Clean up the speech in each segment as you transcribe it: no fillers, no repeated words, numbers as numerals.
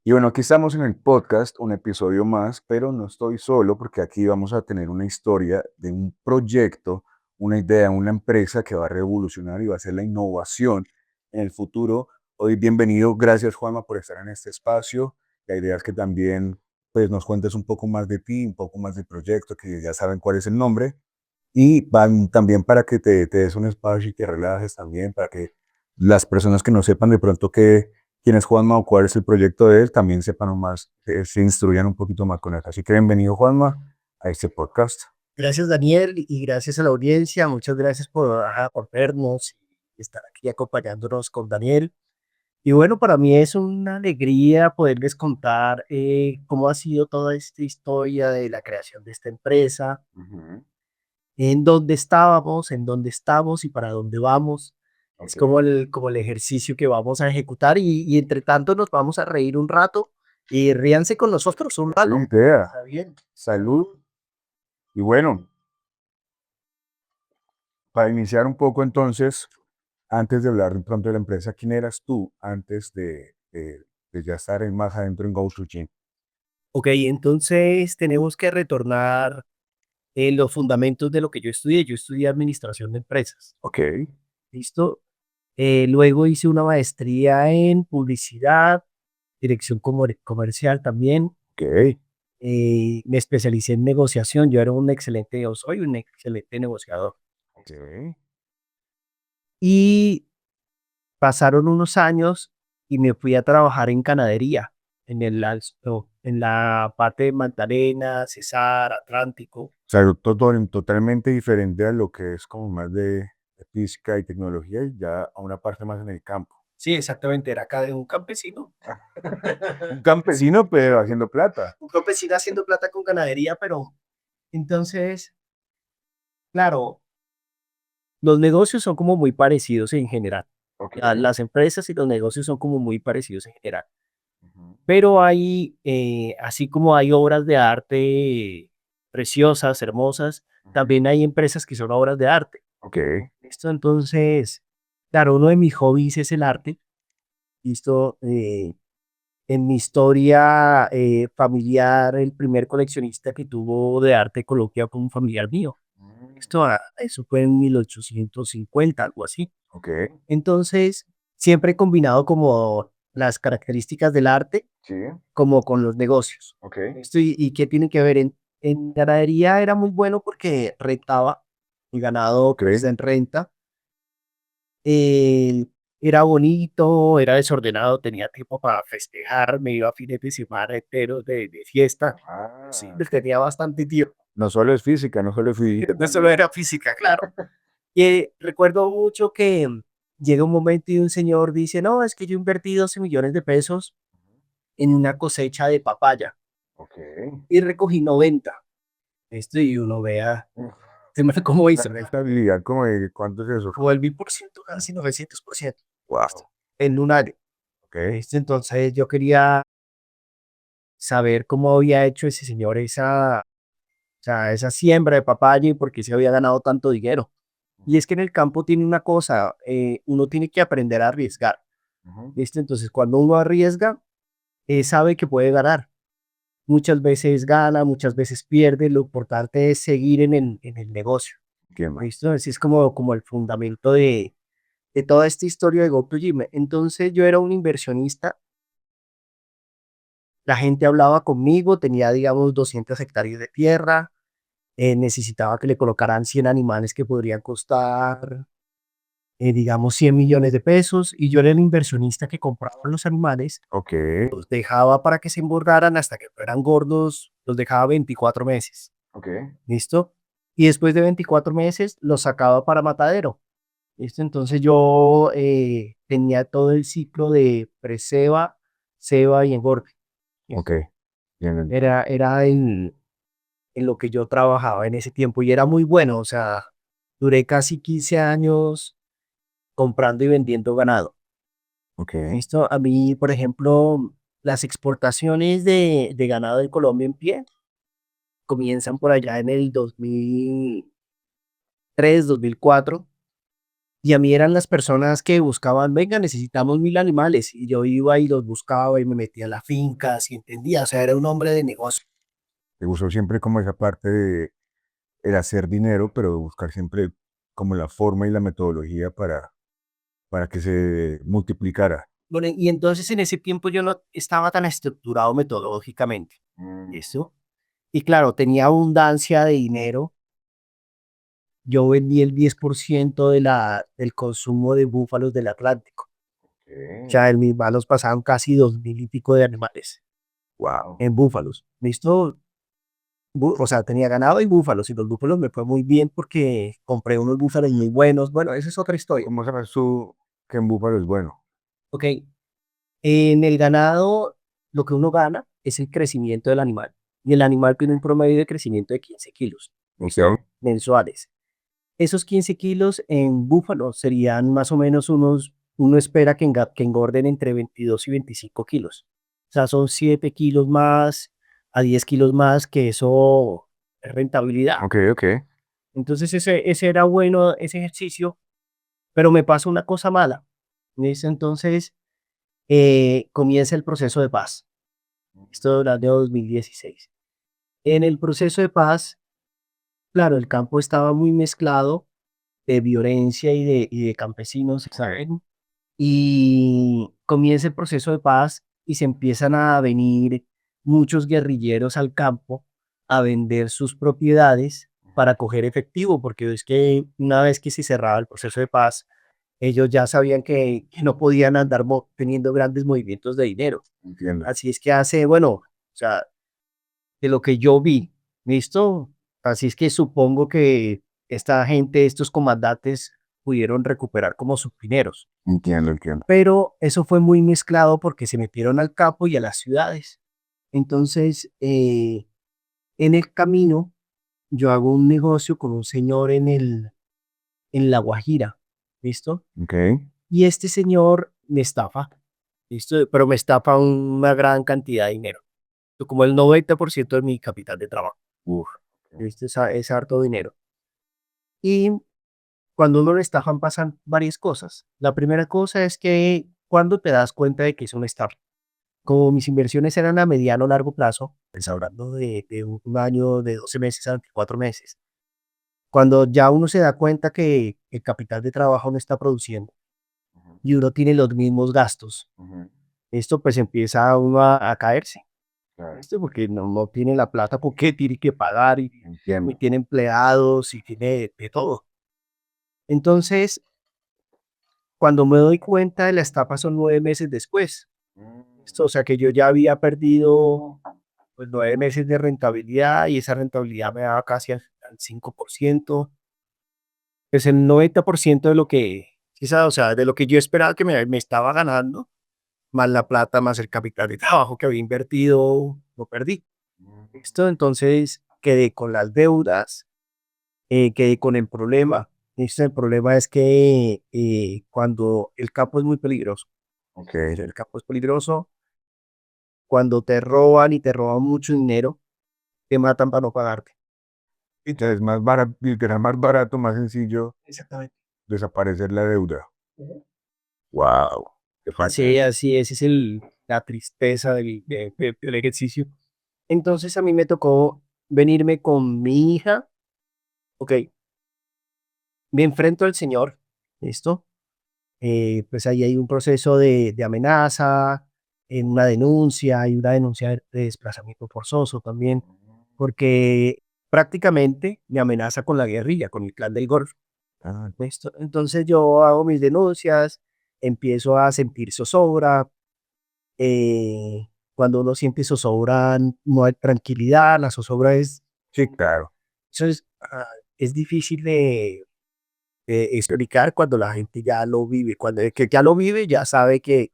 Y bueno, aquí estamos en el podcast, un episodio más, pero no estoy solo porque aquí vamos a tener una historia de un proyecto, una idea, una empresa que va a revolucionar y va a ser la innovación en el futuro. Hoy bienvenido, gracias Juanma por estar en este espacio. La idea es que también pues, nos cuentes un poco más de ti, un poco más del proyecto, que ya saben cuál es el nombre. Y también para que te des un espacio y te relajes también, para que las personas que no sepan de pronto quién es Juanma o cuál es el proyecto de él, también sepan más, se instruyan un poquito más con él. Así que bienvenido Juanma a este podcast. Gracias, Daniel, y gracias a la audiencia. Muchas gracias por vernos y estar aquí acompañándonos con Daniel. Y bueno, para mí es una alegría poderles contar cómo ha sido toda esta historia de la creación de esta empresa, Ujú. en dónde estábamos, en dónde estamos y para dónde vamos. Es Ok. como el ejercicio que vamos a ejecutar y entre tanto nos vamos a reír un rato y ríanse con nosotros un Esa es la rato. idea. Está bien. Salud. Y bueno, para iniciar un poco entonces, antes de hablar de pronto de la empresa, ¿quién eras tú antes de ya estar más adentro en GoToGym? Ok, entonces tenemos que retornar en los fundamentos de lo que yo estudié. Yo estudié administración de empresas. Ok, ¿Listo? Luego hice una maestría en publicidad, dirección comercial también. ok, Me especialicé en negociación. Yo soy un excelente negociador. ok. Y pasaron unos años y me fui a trabajar en ganadería, en la parte de Magdalena, Cesar, Atlántico. O sea, totalmente diferente a lo que es como más de física y tecnología y ya a una parte más en el campo. Sí, exactamente, era acá de un campesino. Un campesino, pero haciendo plata. Un campesino haciendo plata con ganadería, pero entonces, claro, los negocios son como muy parecidos en general. Ok. Las empresas y los negocios son como muy parecidos en general. Ujú. Pero así como hay obras de arte preciosas, hermosas, Ujú. también hay empresas que son obras de arte. Ok, ¿Listo? Entonces, claro, uno de mis hobbies es el arte. ¿Listo? En mi historia familiar, el primer coleccionista que tuvo de arte Colombia fue un familiar mío. mm, Eso fue en 1850, algo así. ok, Entonces, siempre he combinado como las características del arte sí, como con los negocios. ok, ¿Y qué tiene que ver? En ganadería era muy bueno porque rentaba, el ganado ok. pues en renta. eh, Era bonito, era desordenado, tenía tiempo para festejar, me iba a fines de semana enteros de fiesta. Sí, Ah, pues tenía bastante tiempo. no solo es física, no solo es física No solo también. era física, claro. Y recuerdo mucho que llega un momento y un señor dice, no, es que yo invertí 12 millones de pesos en una cosecha de papaya Ok. y recogí 90. Y uno vea, Uf, ¿cómo una hizo? rentabilidad como de ¿cuánto es eso? Como el 1000%, casi 900% Wow. en un año. Ok. Entonces yo quería saber cómo había hecho ese señor o sea, esa siembra de papaya y por qué se había ganado tanto dinero. Y es que en el campo tiene una cosa, uno tiene que aprender a arriesgar. Ujú. ¿Listo? Entonces, cuando uno arriesga, sabe que puede ganar. Muchas veces gana, muchas veces pierde. Lo importante es seguir en el negocio. Entiendo. ¿Listo? Así es como el fundamento de toda esta historia de GoToGym. Entonces, yo era un inversionista. La gente hablaba conmigo, tenía, digamos, 200 hectáreas de tierra. Necesitaba que le colocaran 100 animales que podrían costar, digamos, 100 millones de pesos. Y yo era el inversionista que compraba los animales, Ok, los dejaba para que se engordaran hasta que fueran gordos, los dejaba 24 meses. ok, ¿Listo? Y después de 24 meses los sacaba para matadero. ¿Listo? Entonces yo tenía todo el ciclo de preseba, ceba y engorde. ok. ¿Listo? Bien. Era en lo que yo trabajaba en ese tiempo y era muy bueno. O sea, duré casi 15 años comprando y vendiendo ganado. Ok, ¿Listo? A mí, por ejemplo, las exportaciones de ganado de Colombia en pie comienzan por allá en el 2003, 2004. Y a mí eran las personas que buscaban, venga, necesitamos 1000 animales. Y yo iba y los buscaba y me metía a las fincas y entendía, o sea, era un hombre de negocio. Te gustó siempre como esa parte de el hacer dinero, pero buscar siempre como la forma y la metodología para que se multiplicara. Bueno, y entonces en ese tiempo yo no estaba tan estructurado metodológicamente, Mm, ¿listo? Y claro, tenía abundancia de dinero. Yo vendí el 10% del consumo de búfalos del Atlántico. O ok. sea, en mis manos pasaban casi 2000 y pico de animales Wow. en búfalos. ¿Listo? O sea, tenía ganado y búfalos. Y los búfalos me fue muy bien porque compré unos búfalos muy buenos. Bueno, esa es otra historia. ¿Cómo sabes tú que en búfalo es bueno? Ok, en el ganado lo que uno gana es el crecimiento del animal. Y el animal tiene un promedio de crecimiento de 15 kilos. Ok. ¿Listo? Mensuales. Esos 15 kilos en búfalo serían más o menos uno espera que engorden entre 22 y 25 kilos. O sea, son 7 kilos más a 10 kilos más, que eso es rentabilidad. Ok, ok. Entonces ese era bueno, ese ejercicio, pero me pasa una cosa mala. ¿Listo? Entonces comienza el proceso de paz. Esto era de 2016. En el proceso de paz, claro, el campo estaba muy mezclado de violencia y de campesinos, ¿saben? Y comienza el proceso de paz y se empiezan a venir muchos guerrilleros al campo a vender sus propiedades para coger efectivo, porque es que una vez que se cerraba el proceso de paz, ellos ya sabían que no podían andar teniendo grandes movimientos de dinero. Entiendo. Así es que bueno, o sea, de lo que yo vi, ¿listo? Así es que supongo que esta gente, estos comandantes, pudieron recuperar como sus dineros. Entiendo, entiendo. Pero eso fue muy mezclado porque se metieron al campo y a las ciudades. Entonces, en el camino, yo hago un negocio con un señor en La Guajira, ¿listo? Ok. Y este señor me estafa, ¿listo? Pero me estafa una gran cantidad de dinero, como el 90% de mi capital de trabajo. Uf. ¿Listo? Es harto dinero. Y cuando uno le estafan pasan varias cosas. La primera cosa es que cuando te das cuenta de que es una estafa, como mis inversiones eran a mediano o largo plazo, pues hablando de un año, de 12 meses a 24 meses, cuando ya uno se da cuenta que el capital de trabajo no está produciendo Ujú, y uno tiene los mismos gastos, ujú. esto pues empieza uno a caerse, Claro. ¿listo? Porque no tiene la plata porque tiene que pagar y Entiendo. tiene empleados y tiene de todo. Entonces, cuando me doy cuenta de la estafa son 9 meses después. Mm, Esto, o sea que yo ya había perdido pues 9 meses de rentabilidad y esa rentabilidad me daba casi al 5%. Pues el 90% de lo que, quizá, o sea, de lo que yo esperaba que me estaba ganando, más la plata, más el capital de trabajo que había invertido, lo perdí. mm. ¿Listo? Entonces quedé con las deudas, quedé con el problema. ¿Listo? El problema es que cuando el campo es muy peligroso, Ok. el campo es peligroso, cuando te roban y te roban mucho dinero, te matan para no pagarte. Y te es más barato, literal, más barato, más sencillo Exactamente. desaparecer la deuda. Ujú. Wow. Qué fuerte. Así, esa es la tristeza del ejercicio. Entonces a mí me tocó venirme con mi hija, ok, me enfrento al señor, ¿listo? Pues ahí hay un proceso de amenaza, en una denuncia, hay una denuncia de desplazamiento forzoso también, porque prácticamente me amenaza con la guerrilla, con el clan del Golfo. Ah, ¿Listo? Entonces yo hago mis denuncias, empiezo a sentir zozobra. Cuando uno siente zozobra, no hay tranquilidad, la zozobra sí, claro. eso es difícil de explicar cuando la gente ya lo vive. Cuando el que ya lo vive, ya sabe que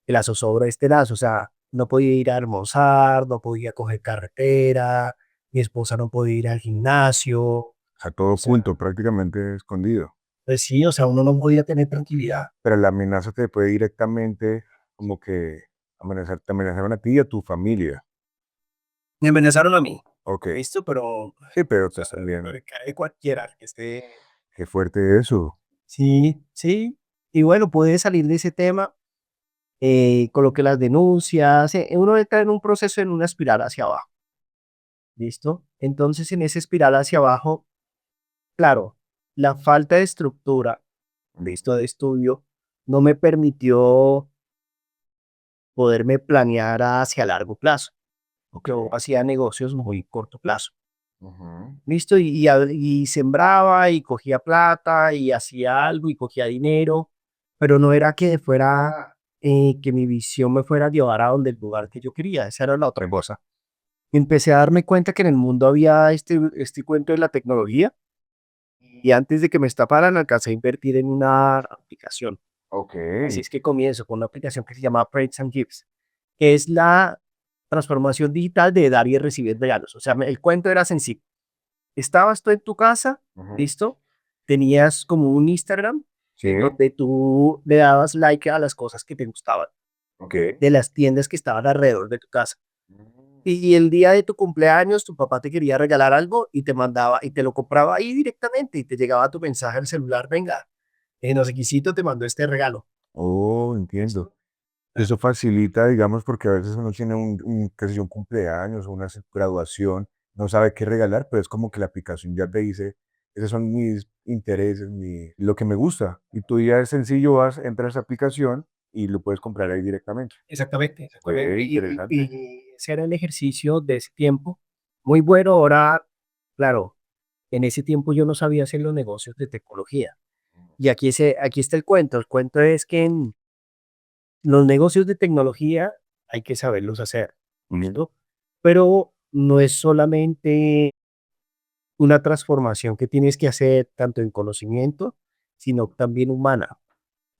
la zozobra es tenaz. O sea, no podía ir a almorzar, no podía coger carretera, mi esposa no podía ir al gimnasio. O A todo sea, oculto, prácticamente escondido. pues sí, o sea, uno no podía tener tranquilidad. Pero la amenaza te puede directamente como que amenazar, te amenazaron a ti y a tu familia. Me amenazaron a mí, Ok. ¿listo? Pero, o Sí, pero sea, pues también, cae cualquiera que esté. qué fuerte eso. Sí, sí. Y bueno, pude salir de ese tema, coloqué las denuncias, uno entra en un proceso, en una espiral hacia abajo, ¿listo? Entonces, en esa espiral hacia abajo, claro, la falta de estructura, ¿listo? De estudio, no me permitió poderme planear hacia largo plazo. Ok. Yo hacía negocios muy corto plazo. Ujú. Listo, y sembraba y cogía plata y hacía algo y cogía dinero, pero no era que fuera, que mi visión me fuera a llevar a donde el lugar que yo quería, esa era la otra cosa. Empecé a darme cuenta que en el mundo había este cuento de la tecnología y antes de que me estafaran alcancé a invertir en una aplicación. Ok. Así es que comienzo con una aplicación que se llama Prates and Gifts, que es la transformación digital de dar y recibir regalos. O sea, el cuento era sencillo. Estabas tú en tu casa, Ujú. ¿listo? Tenías como un Instagram Sí. en donde tú le dabas like a las cosas que te gustaban, Ok. de las tiendas que estaban alrededor de tu casa. Mm. Y el día de tu cumpleaños, tu papá te quería regalar algo y te mandaba y te lo compraba ahí directamente y te llegaba tu mensaje al celular, venga, no sé quisito te mandó este regalo. Oh, entiendo. ¿Listo? Eso facilita, digamos, porque a veces uno tiene qué sé yo, un cumpleaños o una graduación, no sabe qué regalar, pero es como que la aplicación ya te dice, esos son mis intereses, lo que me gusta. Y tú ya es sencillo, entras a esa aplicación y lo puedes comprar ahí directamente. Exactamente, exactamente. Fue interesante. Y ese era el ejercicio de ese tiempo. Muy bueno, ahora, claro, en ese tiempo yo no sabía hacer los negocios de tecnología. Y aquí está el cuento. El cuento es que en los negocios de tecnología hay que saberlos hacer, ¿listo? Pero no es solamente una transformación que tienes que hacer tanto en conocimiento, sino también humana,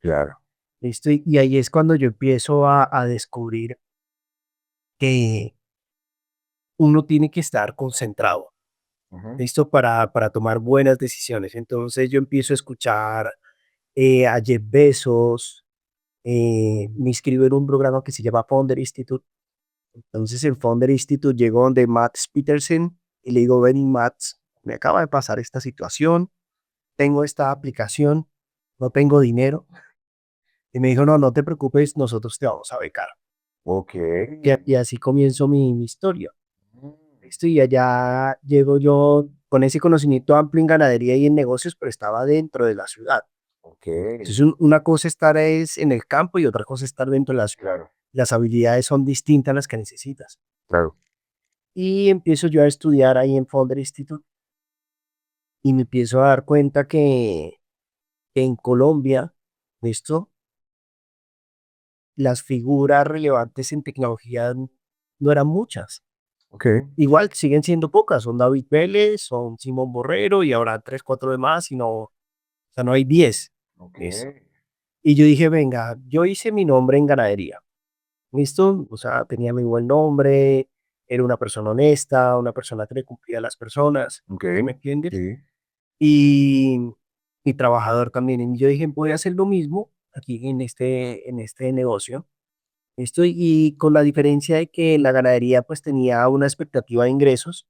Claro. ¿listo? Y ahí es cuando yo empiezo a descubrir que uno tiene que estar concentrado, Ujú. ¿listo? Para tomar buenas decisiones. Entonces yo empiezo a escuchar a Jeff Bezos, me inscribo en un programa que se llama Founder Institute. Entonces en Founder Institute llego donde Matt Peterson y le digo, ven Matt, me acaba de pasar esta situación, tengo esta aplicación, no tengo dinero. Y me dijo, no, no te preocupes, nosotros te vamos a becar. Ok. Y así comienzo mi historia. Mm. Listo, y allá llego yo con ese conocimiento amplio en ganadería y en negocios, pero estaba dentro de la ciudad. Ok. Entonces, una cosa estar es en el campo y otra cosa estar dentro de la ciudad. Claro, Las habilidades son distintas a las que necesitas. claro. Y empiezo yo a estudiar ahí en Founder Institute y me empiezo a dar cuenta que en Colombia, ¿listo? Las figuras relevantes en tecnología no eran muchas. Ok. Igual siguen siendo pocas, son David Vélez, son Simón Borrero y habrá 3 4 demás, y no, o sea, no hay 10. Ok. ¿Listo? Y yo dije, venga, yo hice mi nombre en ganadería, ¿listo? O sea, tenía mi buen nombre, era una persona honesta, una persona que le cumplía a las personas, Ok. ¿sí me entiendes? Sí. Y, y trabajador también. Y yo dije, voy a hacer lo mismo aquí en este negocio. ¿Listo? Y con la diferencia de que la ganadería pues tenía una expectativa de ingresos,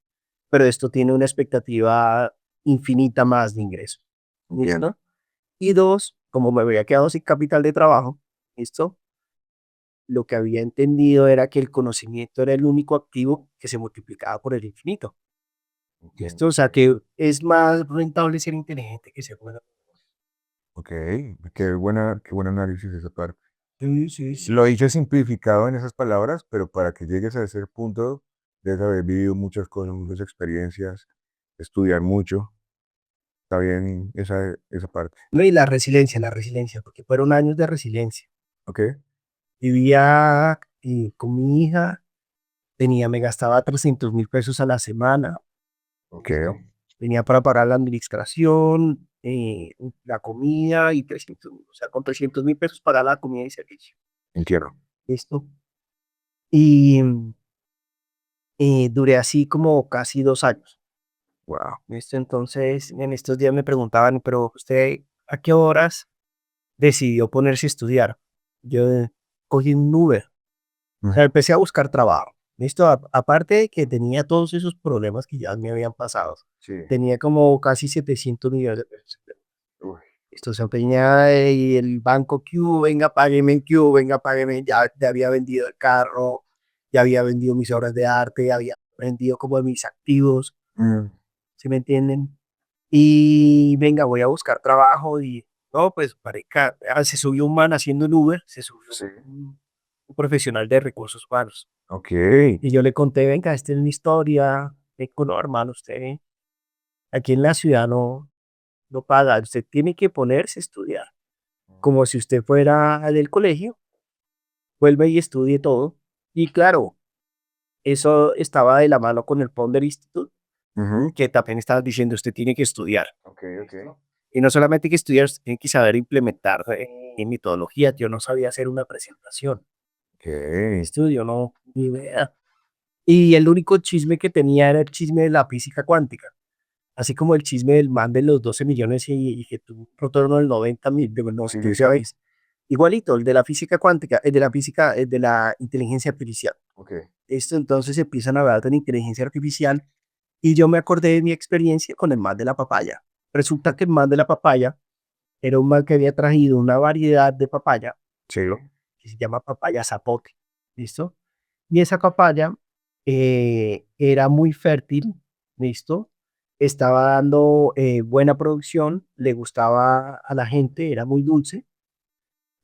pero esto tiene una expectativa infinita más de ingresos. Entiendo. ¿Listo? Y dos, como me había quedado sin capital de trabajo, ¿listo? Lo que había entendido era que el conocimiento era el único activo que se multiplicaba por el infinito. ¿Listo? Entiendo. O sea que es más rentable ser inteligente que ser bueno. Ok. Qué buen análisis esa parte. Sí, sí, sí. Lo hice simplificado en esas palabras, pero para que llegues a ese punto, debes haber vivido muchas cosas, muchas experiencias, estudiar mucho. Está bien esa parte. No, y la resiliencia, porque fueron años de resiliencia. Ok. Vivía con mi hija, me gastaba 300.000 pesos a la semana, Ok. ¿listo? Tenía para pagar la administración, la comida y 300, o sea, con 300.000 pesos pagar la comida y servicio, Entiendo. ¿listo? Y duré así como casi 2 años, Wow. ¿listo? Entonces, en estos días me preguntaban, pero usted, ¿a qué horas decidió ponerse a estudiar? Yo cogí un Uber. O sea, empecé a buscar trabajo. ¿Listo? Aparte de que tenía todos esos problemas que ya me habían pasado, Sí. tenía como casi 700 millones de pesos. Uy. Esto se empeña y el banco Q, venga, págueme en Q, venga, págueme. Ya había vendido el carro, ya había vendido mis obras de arte, había vendido como mis activos, Mm, ¿sí me entienden? Y venga, voy a buscar trabajo y no, pues pareja, se subió un man haciendo el Uber, se subió sí. un profesional de recursos humanos. Ok. Y yo le conté, venga, esta es mi historia. Dijo, no, hermano, usted aquí en la ciudad no paga, usted tiene que ponerse a estudiar, como si usted fuera del colegio, vuelve y estudie todo. Y claro, eso estaba de la mano con el Ponder Institute, Ujú. que también estaba diciendo, usted tiene que estudiar. Ok, ok. Y no solamente que estudiar, usted tiene que saber implementar en metodología. Yo no sabía hacer una presentación. Ok. Estudio, no, ni idea. Y el único chisme que tenía era el chisme de la física cuántica. Así como el chisme del man de los 12 millones y que tuvo un retorno del 90.000, no, Sí, tú sí, sí. sabes. Igualito, el de la física cuántica, el de la física, el de la inteligencia artificial. Ok. Esto entonces empiezan a hablar de la inteligencia artificial y yo me acordé de mi experiencia con el man de la papaya. Resulta que el man de la papaya era un man que había traído una variedad de papaya, Sí. ¿no? Que se llama papaya zapote, ¿listo? Y esa papaya era muy fértil, ¿listo? Estaba dando buena producción, le gustaba a la gente, era muy dulce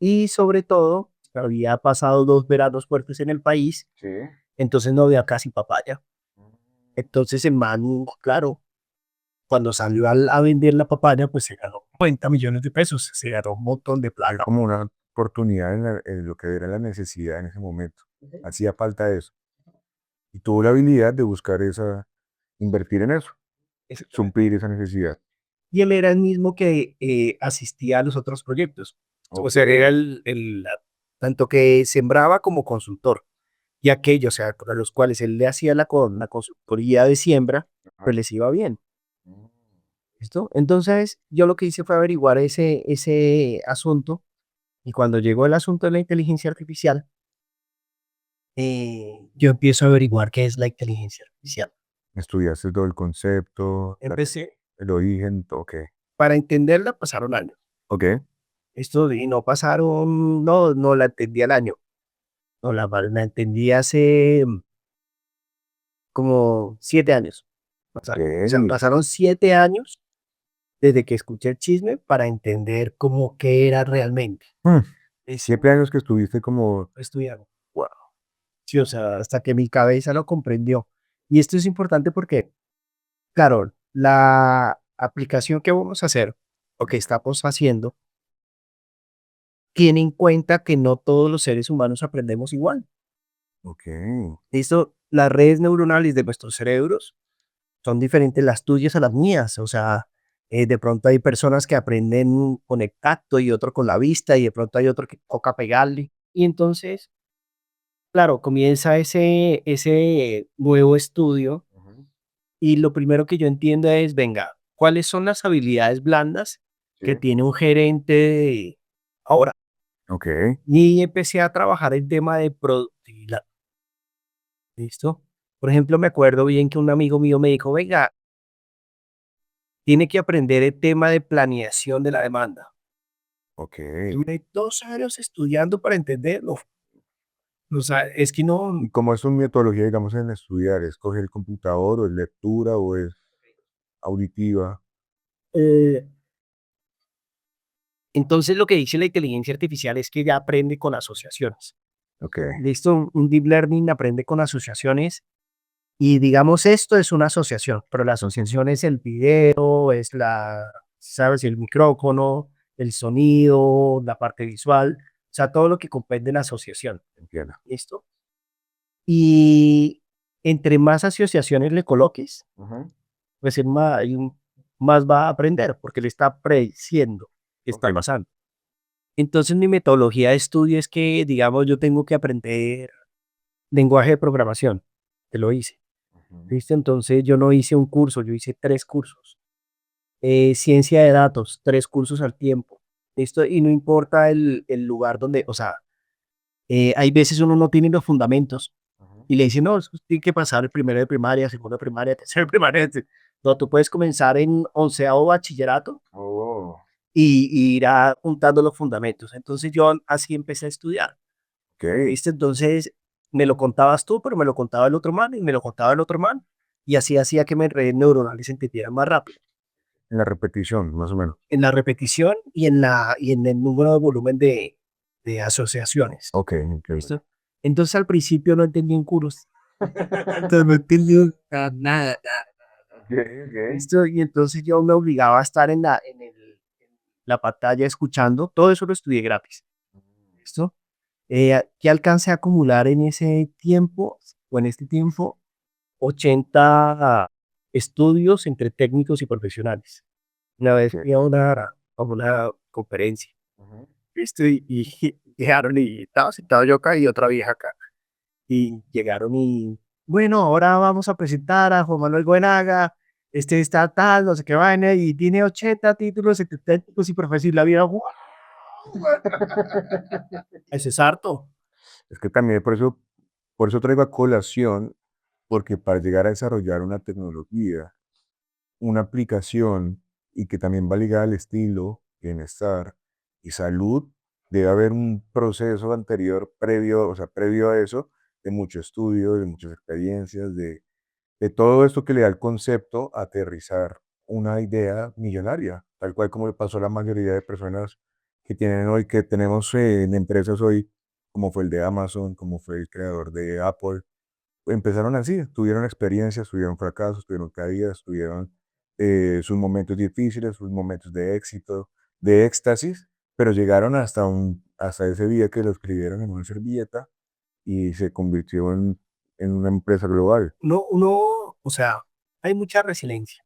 y sobre todo había pasado 2 veranos fuertes en el país, Sí. entonces no había casi papaya. Entonces el man, claro, cuando salió a vender la papaya, pues se ganó 90 millones de pesos, se ganó un montón de Era plata. como una oportunidad en lo que era la necesidad en ese momento. Hacía falta eso. Y tuvo la habilidad de buscar esa, invertir en eso, Exactamente. suplir esa necesidad. Y él era el mismo que asistía a los otros proyectos. O Ok. sea, era tanto que sembraba como consultor. Y aquellos, o sea, para los cuales él le hacía la consultoría de siembra, Ajá. pues les iba bien. Mm. ¿Listo? Entonces, yo lo que hice fue averiguar ese asunto. Y cuando llegó el asunto de la inteligencia artificial, yo empiezo a averiguar qué es la inteligencia artificial. Estudiaste todo el concepto, Empecé, el origen, ok. para entenderla pasaron años. Ok. Esto y no pasaron, no la entendí al año. No, la entendí hace como 7 años. Ok. O sea, pasaron 7 años desde que escuché el chisme para entender cómo qué era realmente. Mm, Es 7 años que estuviste como, estudiar. Wow. Sí, o sea, hasta que mi cabeza lo comprendió. Y esto es importante porque, claro, la aplicación que vamos a hacer o que estamos haciendo tiene en cuenta que no todos los seres humanos aprendemos igual. ok. Listo, las redes neuronales de nuestros cerebros son diferentes las tuyas a las mías. O sea, de pronto hay personas que aprenden con el tacto y otro con la vista y de pronto hay otro que toca pegarle. Y entonces, claro, comienza ese nuevo estudio Ujú. y lo primero que yo entiendo es, venga, ¿cuáles son las habilidades blandas Sí. que tiene un gerente ahora? Ok. Y empecé a trabajar el tema de productividad. ¿Listo? Por ejemplo, me acuerdo bien que un amigo mío me dijo, venga, tiene que aprender el tema de planeación de la demanda. Ok. Duré 2 años estudiando para entenderlo. O sea, es que no. ¿Y cómo es su metodología, digamos, en estudiar? ¿Es coger el computador o es lectura o es auditiva? eh, entonces, lo que dice la inteligencia artificial es que ya aprende con asociaciones. Ok. Listo, un deep learning aprende con asociaciones y digamos esto es una asociación, pero la asociación es el video, es sabes, el micrófono, el sonido, la parte visual, o sea, todo lo que comprende la asociación. Entiendo. ¿Listo? Y entre más asociaciones le coloques, Ujú. pues él más va a aprender, porque le está prediciendo qué Ok. está pasando. Entonces, mi metodología de estudio es que, digamos, yo tengo que aprender lenguaje de programación, que lo hice. Ujú. ¿Viste? Entonces, yo no hice un curso, yo hice 3 cursos. Ciencia de datos, 3 cursos al tiempo. ¿Listo? Y no importa el lugar donde, o sea, hay veces uno no tiene los fundamentos Ujú. y le dicen, no, eso tiene que pasar el primero de primaria, segundo de primaria, tercero de primaria. No, tú puedes comenzar en 11º bachillerato Oh. y ir juntando los fundamentos. Entonces yo así empecé a estudiar. Ok. ¿Viste? Entonces me lo contabas tú, pero me lo contaba el otro man y me lo contaba el otro man. Y así hacía que mis redes neuronales se entendieran más rápido. En la repetición, más o menos. En la repetición y en el número de volumen de asociaciones. Ok, entiendo. ¿Listo? Entonces al principio no entendí un culo. Entonces no entendí nada. Ok, ok. ¿Listo? Y entonces yo me obligaba a estar en la pantalla escuchando. Todo eso lo estudié gratis. ¿Listo? ¿Qué alcancé a acumular en ese tiempo o en este tiempo? 80 estudios entre técnicos y profesionales. Una vez Ok. fui a una conferencia, Ujú. ¿listo? Y llegaron y estaba sentado yo acá y otra vieja acá. Y llegaron y, bueno, ahora vamos a presentar a Juan Manuel Goenaga, este está tal, no sé qué vaina, y tiene 80 títulos entre técnicos y profesionales. La vida, ¡guau! Eso es harto. Es que también por eso traigo a colación, porque para llegar a desarrollar una tecnología, una aplicación y que también va ligada al estilo, bienestar y salud, debe haber un proceso anterior, previo, o sea, previo a eso, de mucho estudio, de muchas experiencias, de todo esto que le da el concepto a aterrizar una idea millonaria, tal cual como le pasó a la mayoría de personas que tienen hoy, que tenemos en empresas hoy, como fue el de Amazon, como fue el creador de Apple. Empezaron así, tuvieron experiencias, tuvieron fracasos, tuvieron caídas, tuvieron sus momentos difíciles, sus momentos de éxito, de éxtasis, pero llegaron hasta ese día que lo escribieron en una servilleta y se convirtió en una empresa global. O sea, hay mucha resiliencia.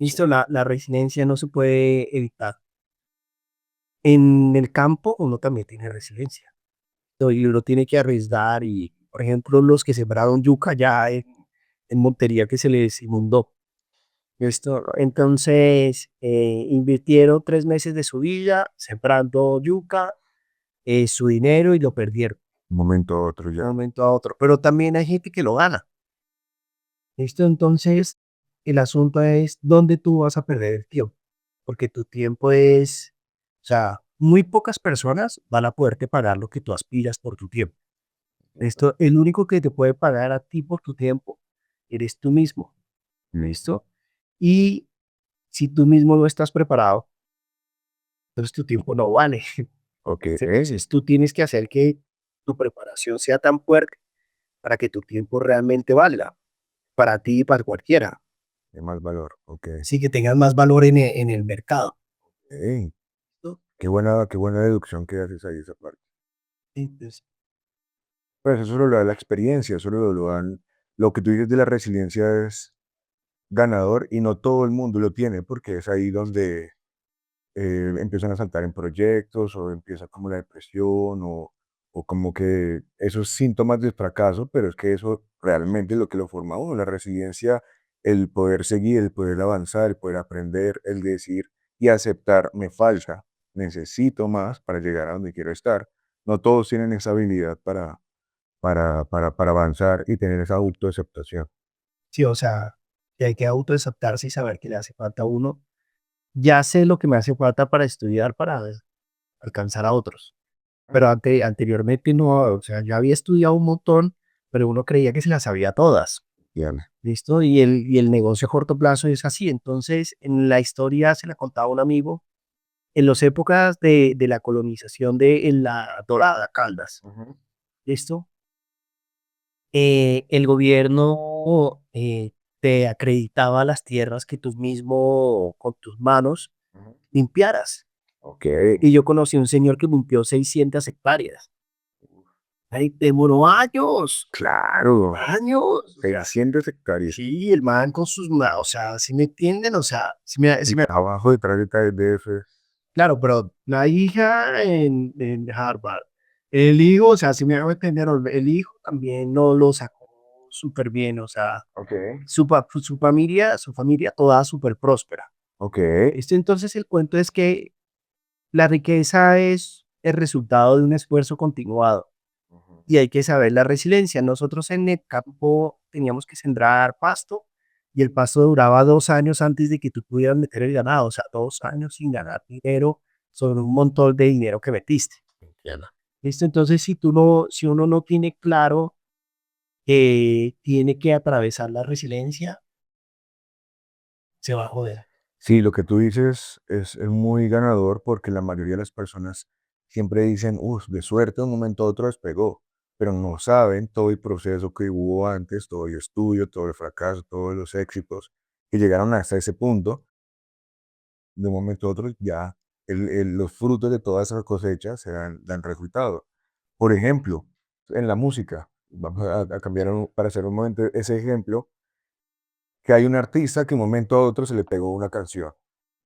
Listo, la resiliencia no se puede evitar. En el campo uno también tiene resiliencia. Y uno tiene que arriesgar y, por ejemplo, los que sembraron yuca ya en Montería que se les inundó. Esto, entonces, invirtieron 3 meses de su vida sembrando yuca, su dinero y lo perdieron Un momento a otro de un ya. momento a otro. Pero también hay gente que lo gana. ¿Listo? Entonces, el asunto es dónde tú vas a perder el tiempo. Porque tu tiempo es, o sea, muy pocas personas van a poderte pagar lo que tú aspiras por tu tiempo. ¿Listo? El único que te puede pagar a ti por tu tiempo eres tú mismo. ¿Listo? Y si tú mismo no estás preparado, entonces tu tiempo no vale. Ok, Entonces tú tienes que hacer que tu preparación sea tan fuerte para que tu tiempo realmente valga para ti y para cualquiera. de más valor. Ok. Sí, que tengas más valor en el mercado. Ey, ¿No? qué buena deducción que haces ahí esa parte. Entonces, Pues eso lo da la experiencia, eso lo dan. Lo que tú dices de la resiliencia es ganador y no todo el mundo lo tiene porque es ahí donde empiezan a saltar en proyectos o empieza como la depresión o como que esos síntomas de fracaso, pero es que eso realmente es lo que lo forma a uno, la resiliencia, el poder seguir, el poder avanzar, el poder aprender, el decir y aceptar, me falta, necesito más para llegar a donde quiero estar. No todos tienen esa habilidad para avanzar y tener esa autoaceptación. sí, o sea, que hay que autoaceptarse y saber que le hace falta a uno. Ya sé lo que me hace falta para estudiar, para alcanzar a otros. Pero anteriormente no, o sea, yo había estudiado un montón, pero uno creía que se las sabía todas. Diana. ¿Listo? Y el negocio a corto plazo es así. Entonces, en la historia se la contaba un amigo, en las épocas de la colonización de en la Dorada, Caldas, Ujú, ¿listo? El gobierno te acreditaba las tierras que tú mismo con tus manos ujú. limpiaras. Ok, Y yo conocí a un señor que limpió 600 hectáreas. Ay, demoró años, claro, años. O sea, 600 hectáreas. sí, el man con sus o sea, si me entienden, o sea, El trabajo detrás de eso es claro, pero la hija en Harvard, el hijo, o sea, si me hago entender, el hijo también no lo sacó súper bien, o sea, okey, su familia toda súper próspera. okey. Entonces el cuento es que la riqueza es el resultado de un esfuerzo continuado Ujú. y hay que saber la resiliencia. Nosotros en el campo teníamos que sembrar pasto y el pasto duraba 2 años antes de que tú pudieras meter el ganado, o sea, 2 años sin ganar dinero sobre un montón de dinero que metiste. Entiendo. ¿Listo? Entonces, si uno no tiene claro que tiene que atravesar la resiliencia, se va a joder. Sí, lo que tú dices es muy ganador porque la mayoría de las personas siempre dicen, de suerte de un momento a otro despegó, pero no saben todo el proceso que hubo antes, todo el estudio, todo el fracaso, todos los éxitos que llegaron hasta ese punto. De un momento a otro ya los frutos de todas esas cosechas dan resultado. Por ejemplo, en la música, vamos a cambiar para hacer un momento ese ejemplo, que hay un artista que de un momento a otro se le pegó una canción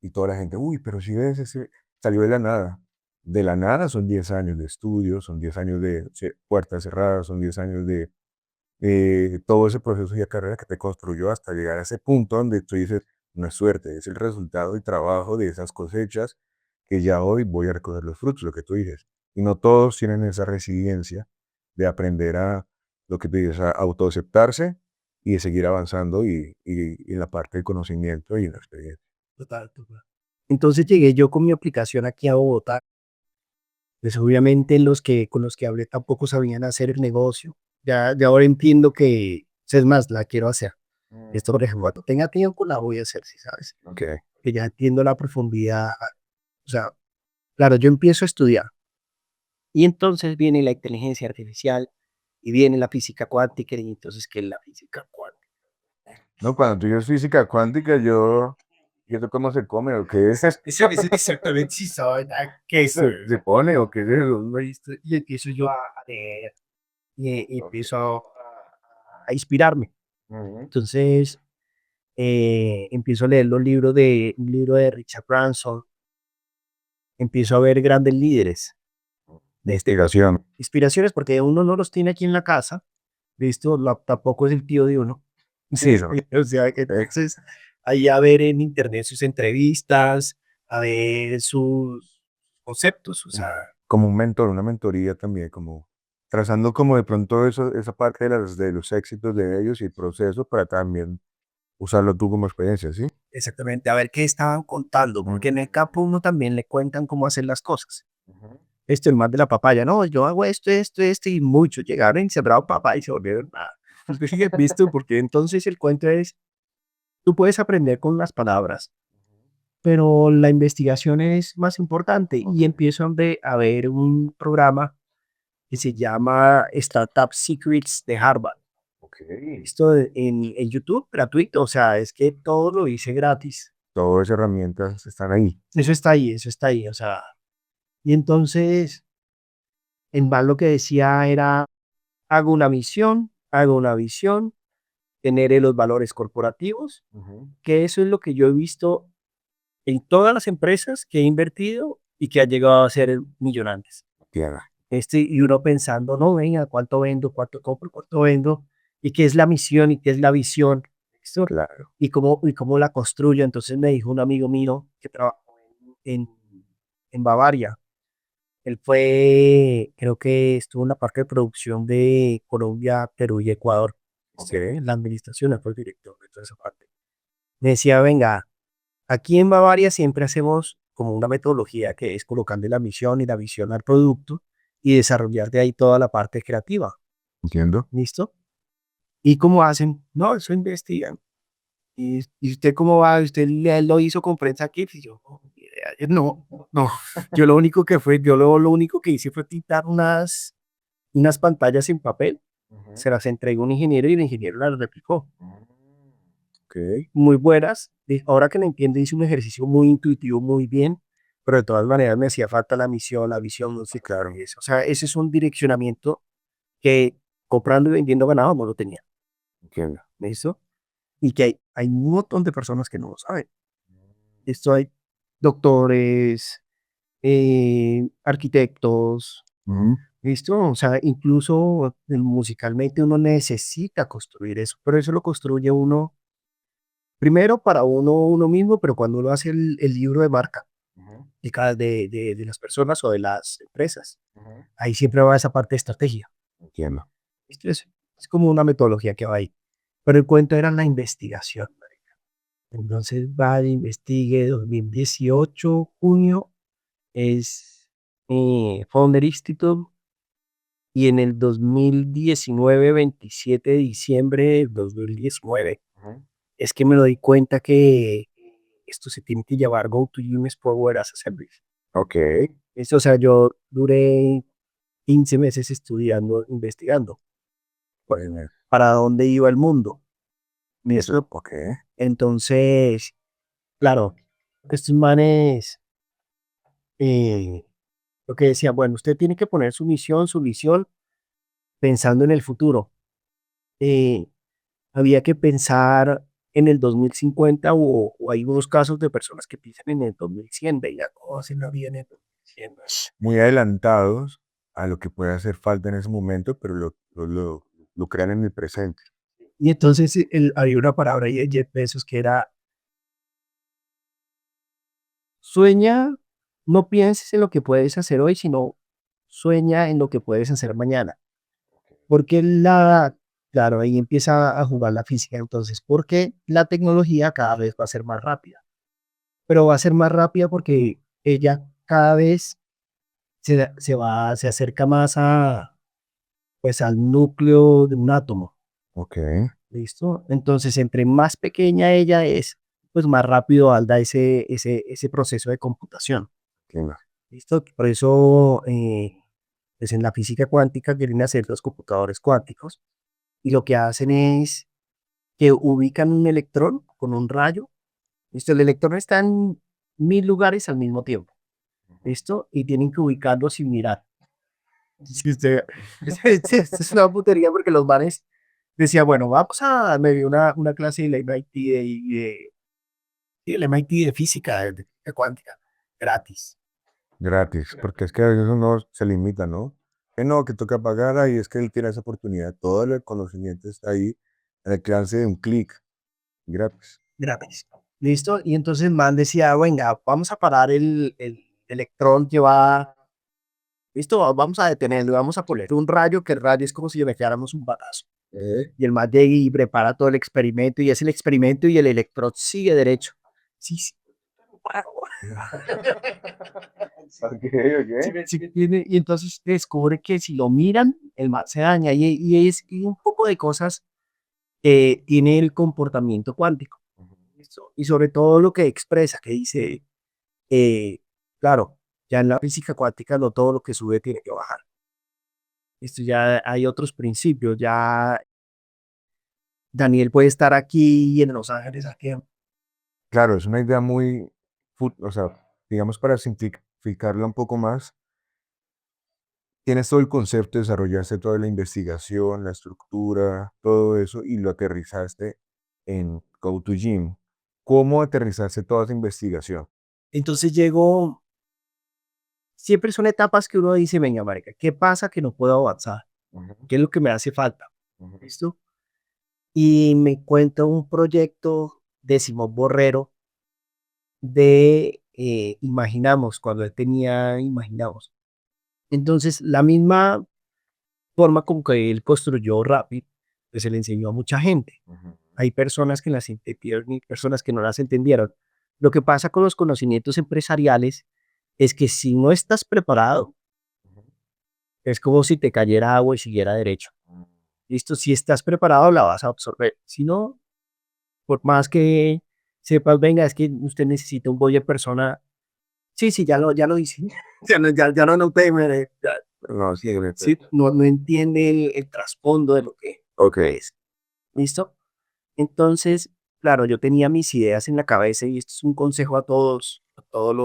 y toda la gente, uy, pero si ves, ese salió de la nada. De la nada son 10 años de estudio, son 10 años de puertas cerradas, son 10 años de todo ese proceso de carrera que te construyó hasta llegar a ese punto donde tú dices, no es suerte, es el resultado y trabajo de esas cosechas que ya hoy voy a recoger los frutos, lo que tú dices. Y no todos tienen esa resiliencia de aprender a, lo que tú dices, a autoaceptarse y de seguir avanzando y en la parte del conocimiento y en la experiencia. Total, total. Entonces llegué yo con mi aplicación aquí a Bogotá. Pues obviamente con los que hablé tampoco sabían hacer el negocio. Ya ahora entiendo que, es más, la quiero hacer. Esto, por ejemplo, cuando tenga tiempo la voy a hacer, ¿sí sabes? Ok, Que ya entiendo la profundidad. O sea, claro, yo empiezo a estudiar y entonces viene la inteligencia artificial y viene la física cuántica y entonces, ¿qué es la física cuántica? no, cuando tú dices física cuántica, ¿y esto cómo se come o qué es? Eso exactamente sí saben qué es. ¿Se pone o qué es eso? ¿Listo? Y empiezo yo a leer y empiezo a inspirarme. Ujú. Entonces, empiezo a leer un libro de Richard Branson, empiezo a ver grandes líderes De investigación. inspiraciones, porque uno no los tiene aquí en la casa, ¿listo? Tampoco es el tío de uno. Sí, no. O sea, que entonces, ahí a ver en internet sus entrevistas, a ver sus conceptos, o sea, Como un mentor, una mentoría también, como trazando como de pronto eso, esa parte de los éxitos de ellos y el proceso para también usarlo tú como experiencia, ¿sí? exactamente, a ver qué estaban contando, porque en el campo uno también le cuentan cómo hacer las cosas. Ujú. Esto, el más de la papaya, no, yo hago esto, y muchos llegaron y sembraron papaya y se volvieron nada. ¿Visto? Porque entonces el cuento es, tú puedes aprender con las palabras, pero la investigación es más importante. Y empiezo a ver un programa que se llama Startup Secrets de Harvard. Ok. Esto en YouTube, gratuito, o sea, es que todo lo hice gratis. Todas esas herramientas están ahí. Eso está ahí, o sea. Y entonces, en más lo que decía era, hago una visión, genere los valores corporativos, Ujú. que eso es lo que yo he visto en todas las empresas que he invertido y que han llegado a ser millonarios. Tierra. Y uno pensando, no, venga, ¿cuánto vendo? ¿Cuánto compro? ¿Cuánto vendo? ¿Y qué es la misión? ¿Y qué es la visión? ¿Listo? Claro. Y cómo la construyo. Entonces me dijo un amigo mío que trabajó en, en Bavaria. Él fue, creo que estuvo en la parte de producción de Colombia, Perú y Ecuador. Ok. En la administración, él fue el director de toda esa parte. Me decía, venga, aquí en Bavaria siempre hacemos como una metodología que es colocarle la misión y la visión al producto y desarrollar de ahí toda la parte creativa. Entiendo. ¿Listo? ¿Y cómo hacen? No, eso investigan. ¿Y usted cómo va? ¿Usted lo hizo con prensa aquí? Y yo, no, ni idea. Yo, no, no. Yo lo único que fue, yo lo único que hice fue pintar unas pantallas en papel. Ujú. Se las entregó a un ingeniero y el ingeniero las replicó. Ok. Muy buenas. Ahora que lo entiendo, hice un ejercicio muy intuitivo, muy bien, pero de todas maneras me hacía falta la misión, la visión, no sé, claro. Eso. O sea, ese es un direccionamiento que comprando y vendiendo ganado no lo tenía. Entiendo. ¿Listo? Y que hay un montón de personas que no lo saben. Esto hay doctores, arquitectos, Ujú. ¿listo? O sea, incluso musicalmente uno necesita construir eso, pero eso lo construye uno primero para uno mismo, pero cuando uno hace el libro de marca Ujú. de las personas o de las empresas, Ujú. ahí siempre va esa parte de estrategia. Entiendo. ¿Listo? Es como una metodología que va ahí. Pero el cuento era la investigación. Entonces va, investigue 2018, junio, es Founder Institute, y en el 2019, 27 de diciembre del 2019, Ujú. es que me doy cuenta que esto se tiene que llevar GoToGym Power as a Service. Ok. Esto, o sea, yo duré 15 meses estudiando, investigando Bueno, para dónde iba el mundo. eso, ¿Listo? ok. Entonces, claro, estos manes, eh, lo que decía, bueno, usted tiene que poner su visión pensando en el futuro. Eh, había que pensar en el 2050 o hay unos casos de personas que piensan en el 2100, veía cómo hacen la vida en el 2100. Muy adelantados a lo que puede hacer falta en ese momento, pero lo crean en el presente. Y entonces había una palabra ahí de Jeff Bezos que era, sueña, no pienses en lo que puedes hacer hoy, sino sueña en lo que puedes hacer mañana. Porque claro, ahí empieza a jugar la física. Entonces, porque la tecnología cada vez va a ser más rápida, pero va a ser más rápida porque ella cada vez se acerca más pues, al núcleo de un átomo. Ok, ¿Listo? Entonces, entre más pequeña ella es, pues más rápido anda ese proceso de computación. entiendo. ¿Listo? Por eso, pues en la física cuántica quieren hacer los computadores cuánticos y lo que hacen es que ubican un electrón con un rayo. ¿Listo? El electrón está en 1000 lugares al mismo tiempo. ¿Listo? Y tienen que ubicarlo sin mirar. Sí, es una putería porque los manes decían, bueno, me vi una clase del MIT del MIT de física, de física cuántica, gratis. Gratis, porque es que a veces uno se limita, ¿no? Que no, que toca pagar ahí, es que él tiene esa oportunidad. Todo el conocimiento está ahí, al alcance de un clic, gratis. Gratis. ¿Listo? Y entonces el man decía, venga, vamos a parar el electrón que va, ¿listo? Vamos a detenerlo, vamos a poner un rayo, que el rayo es como si le metiéramos un balazo. Y el man llega y prepara todo el experimento y es el experimento y el electrón sigue derecho. Sí, sí. Ok, Sí, ok. sí, y entonces descubre que si lo miran, el man se daña y un poco de cosas que tiene el comportamiento cuántico. ¿Listo? Y sobre todo lo que expresa, que dice, eh, claro, ya en la física cuántica no todo lo que sube tiene que bajar. Esto ya hay otros principios, ya Daniel puede estar aquí y en Los Ángeles aquí. Claro, es una idea muy, o sea, digamos para simplificarla un poco más, tienes todo el concepto, desarrollaste toda la investigación, la estructura, todo eso, y lo aterrizaste en Go2Gym. ¿Cómo aterrizaste toda esa investigación? Entonces llego, siempre son etapas que uno dice, venga, marica, ¿qué pasa que no puedo avanzar? Ujú, ¿Qué es lo que me hace falta? ujú, ¿Listo? Y me cuenta un proyecto de Simón Borrero de Imaginamos, cuando él tenía Imaginamos. Entonces, la misma forma como que él construyó Rapid, pues se le enseñó a mucha gente. ujú, Hay personas que las entendieron y personas que no las entendieron. Lo que pasa con los conocimientos empresariales es que si no estás preparado, ujú, es como si te cayera agua y siguiera derecho. ujú. Listo, si estás preparado, la vas a absorber. Si no, por más que sepas, venga, es que usted necesita un boy de persona. Sí, sí, ya lo hice. Ya no temer, No, sí, sí, no entiende el trasfondo de lo que ok, es. ¿Listo? Entonces, claro, yo tenía mis ideas en la cabeza y esto es un consejo a toda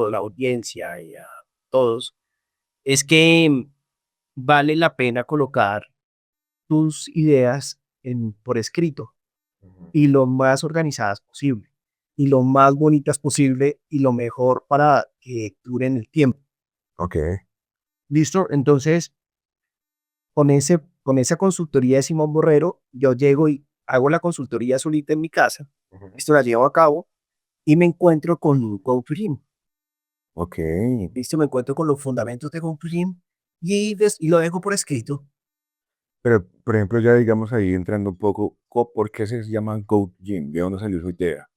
la audiencia y a todos, es que vale la pena colocar tus ideas por escrito ujú, y lo más organizadas posible y lo más bonitas posible y lo mejor para que duren el tiempo. ok, ¿Listo? Entonces, con esa consultoría de Simón Borrero, yo llego y hago la consultoría solita en mi casa. ujú, Esto la llevo a cabo y me encuentro con GoToGym. ok. ¿Listo? Me encuentro con los fundamentos de GoToGym y lo dejo por escrito. Pero, por ejemplo, ya digamos ahí entrando un poco, ¿por qué se llama Go Gym? ¿De dónde salió su idea?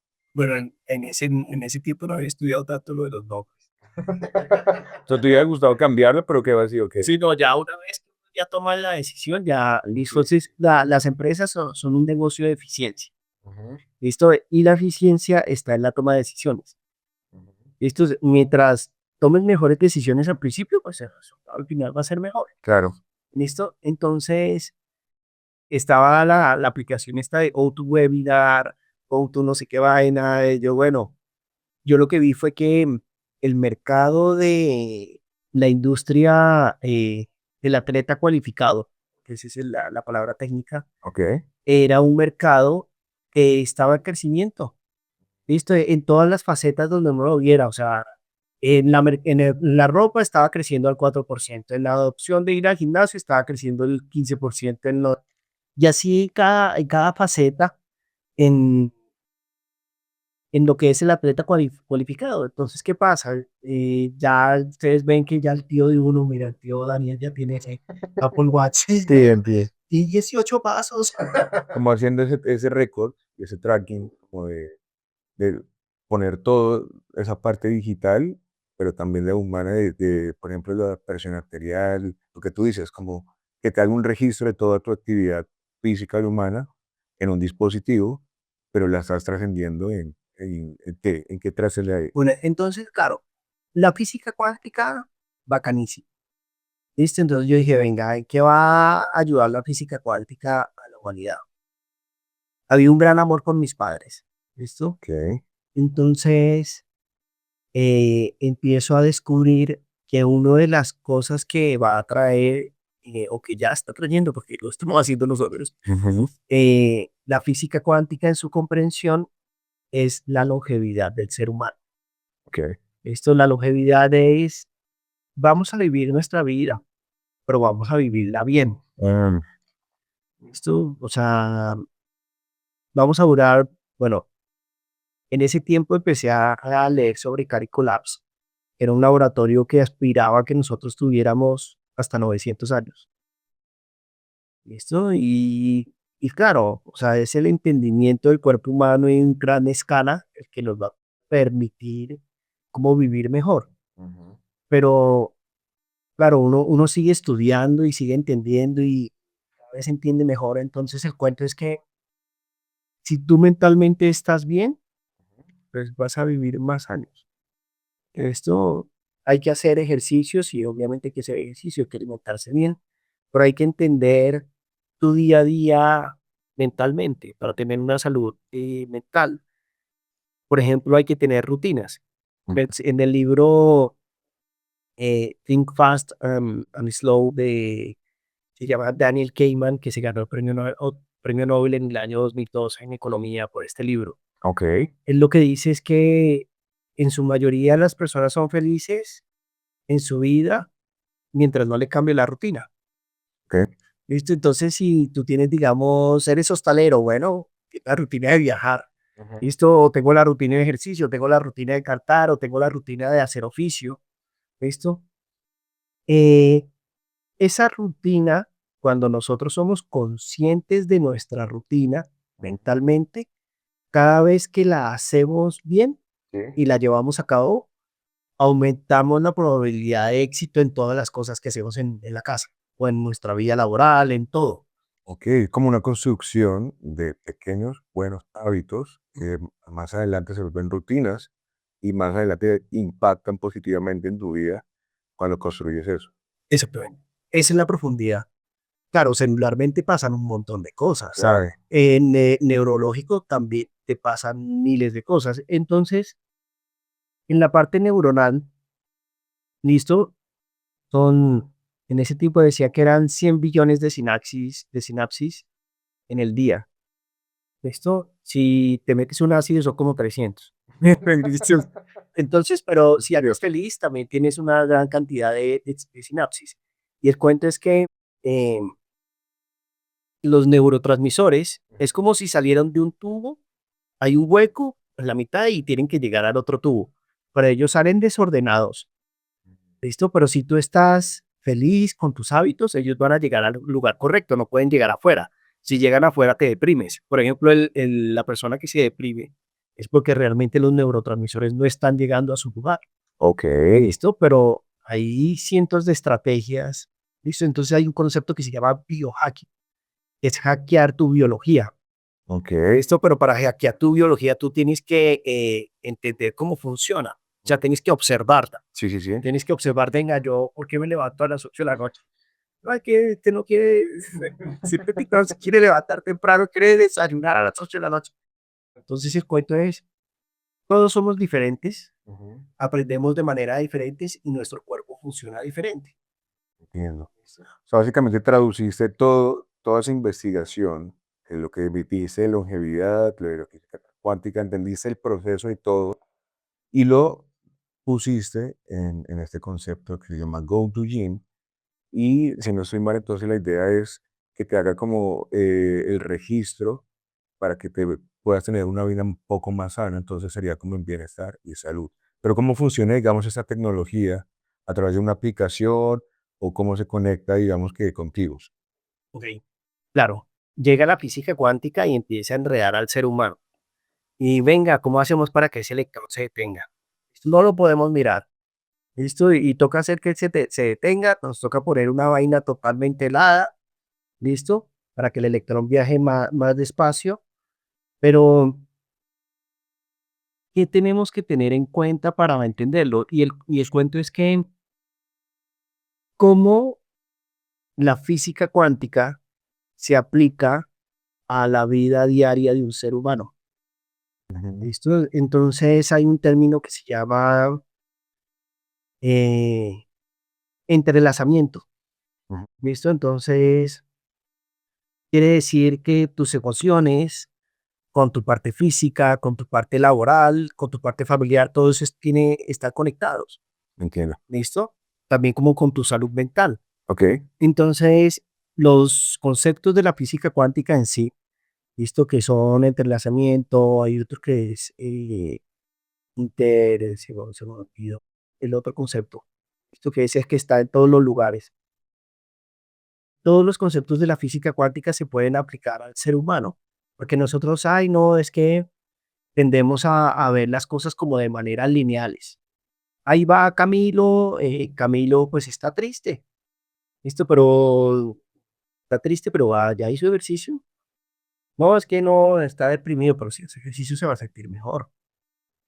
Bueno, en ese tiempo no había estudiado tanto lo de los nombres. O sea, te hubiera gustado cambiarlo, pero qué vacío, ¿qué? Sí, no, ya una vez que uno ya toma la decisión, ya listo. Entonces, las empresas son un negocio de eficiencia. Ujú, ¿Listo? Y la eficiencia está en la toma de decisiones. ujú. ¿Listo? Mientras tomes mejores decisiones al principio, pues el resultado al final va a ser mejor. Claro, ¿Listo? Entonces, estaba la aplicación esta de GoToWebinar, Go no sé qué vaina. Yo, bueno, yo lo que vi fue que el mercado de la industria del atleta cualificado, que esa es la palabra técnica, ok. era un mercado que estaba en crecimiento. ¿Listo? En todas las facetas donde uno lo viera, o sea, la ropa estaba creciendo al 4%, en la adopción de ir al gimnasio estaba creciendo el 15%, y así en cada faceta en, en lo que es el atleta cualificado. Entonces, ¿qué pasa? Ya ustedes ven que ya el tío de uno, mira, el tío Daniel ya tiene ese Apple Watch Sí, entiendo. y 18 pasos. Como haciendo ese récord, ese tracking, como de poner todo esa parte digital, pero también la humana por ejemplo, la presión arterial, lo que tú dices, como que te haga un registro de toda tu actividad física y humana en un dispositivo, pero la estás trascendiendo en qué trasciende. Bueno, entonces, claro, la física cuántica, bacanísima. ¿Listo? Entonces yo dije, venga, ¿en qué va a ayudar la física cuántica a la humanidad? Había un gran amor con mis padres. ¿Listo? Ok. Entonces empiezo a descubrir que una de las cosas que va a traer, o que ya está trayendo, porque lo estamos haciendo nosotros, Ujú. la física cuántica en su comprensión es la longevidad del ser humano. Ok. Esto, la longevidad es, vamos a vivir nuestra vida, pero vamos a vivirla bien. Ah, Esto, o sea, vamos a durar, bueno, en ese tiempo empecé a leer sobre Cary Collapse. Era un laboratorio que aspiraba a que nosotros tuviéramos hasta 900 años. ¿Listo? Y claro, o sea, es el entendimiento del cuerpo humano en gran escala el que nos va a permitir cómo vivir mejor. ujú. Pero claro, uno sigue estudiando y sigue entendiendo y cada vez entiende mejor. Entonces el cuento es que si tú mentalmente estás bien, pues vas a vivir más años. Esto hay que hacer ejercicios y obviamente hay que hacer ejercicio, hay que alimentarse bien, pero hay que entender tu día a día mentalmente para tener una salud mental. Por ejemplo, hay que tener rutinas. ¿Ves? En el libro Think Fast and Slow se llama Daniel Kahneman, que se ganó el premio Nobel en el año 2012 en economía por este libro. Ok. Él lo que dice es que en su mayoría las personas son felices en su vida mientras no le cambie la rutina. Ok. ¿Listo? Entonces, si tú tienes, digamos, eres hostalero, bueno, la rutina de viajar. Ujú. ¿Listo? O tengo la rutina de ejercicio, tengo la rutina de cantar, o tengo la rutina de hacer oficio. ¿Listo? Eh, esa rutina, cuando nosotros somos conscientes de nuestra rutina mentalmente, cada vez que la hacemos bien Sí. y la llevamos a cabo, aumentamos la probabilidad de éxito en todas las cosas que hacemos en la casa o en nuestra vida laboral, en todo. Ok, como una construcción de pequeños buenos hábitos que más adelante se vuelven rutinas y más adelante impactan positivamente en tu vida cuando construyes eso. Exactamente. Esa es la profundidad. Claro, celularmente pasan un montón de cosas, Claro. ¿sabes? En neurológico también te pasan miles de cosas. Entonces, en la parte neuronal, listo, son, en ese tipo decía que eran 100 billones de sinapsis en el día. Listo, si te metes un ácido son como 300. Listo. Entonces, pero si eres feliz, también tienes una gran cantidad de sinapsis. Y el cuento es que eh, los neurotransmisores es como si salieran de un tubo, hay un hueco en la mitad y tienen que llegar al otro tubo. Pero ellos salen desordenados, ¿listo? Pero si tú estás feliz con tus hábitos, ellos van a llegar al lugar correcto, no pueden llegar afuera. Si llegan afuera, te deprimes. Por ejemplo, la persona que se deprime es porque realmente los neurotransmisores no están llegando a su lugar. Ok, ¿Listo? Pero hay cientos de estrategias. ¿Listo? Entonces hay un concepto que se llama biohacking, que es hackear tu biología. ok. ¿Listo? Pero para hackear tu biología tú tienes que entender cómo funciona. O sea, tienes que observarla. Sí, sí, sí. Tienes que observar, venga, yo, ¿por qué me levanto a las 8 de la noche? No, es que usted no quiere, siempre no se quiere levantar temprano, quiere desayunar a las 8 de la noche. Entonces el cuento es, todos somos diferentes, Ujú. aprendemos de manera diferentes y nuestro cuerpo funciona diferente. Entiendo. O sea, básicamente traduciste toda esa investigación, lo que dice longevidad, lo de la física cuántica, entendiste el proceso y todo, y lo pusiste en este concepto que se llama Go to Gym. Y si no estoy mal, entonces la idea es que te haga como el registro para que te puedas tener una vida un poco más sana, entonces sería como en bienestar y salud. Pero ¿cómo funciona, digamos, esta tecnología a través de una aplicación o cómo se conecta, digamos, que contigo? Ok, claro, llega la física cuántica y empieza a enredar al ser humano. Y venga, ¿cómo hacemos para que ese electrón se detenga? No lo podemos mirar. ¿Listo? Y toca hacer que se detenga, nos toca poner una vaina totalmente helada, ¿listo? Para que el electrón viaje más despacio. Pero, ¿qué tenemos que tener en cuenta para entenderlo? Y el cuento es que, ¿cómo la física cuántica se aplica a la vida diaria de un ser humano? Ujú, ¿Listo? Entonces hay un término que se llama eh, entrelazamiento. ujú. ¿Listo? Entonces, quiere decir que tus emociones con tu parte física, con tu parte laboral, con tu parte familiar, todo eso está conectados, Entiendo. ¿listo? También como con tu salud mental. Ok. Entonces, los conceptos de la física cuántica en sí, ¿listo? Que son entrelazamiento, hay otros que es se me olvidó el otro concepto, ¿listo? Que es que está en todos los lugares. Todos los conceptos de la física cuántica se pueden aplicar al ser humano, porque nosotros, ay, no, es que tendemos a ver las cosas como de manera lineales. Ahí va Camilo, Camilo pues está triste, listo, pero está triste, pero ya hizo ejercicio. No, es que no, está deprimido, pero si hace ejercicio se va a sentir mejor,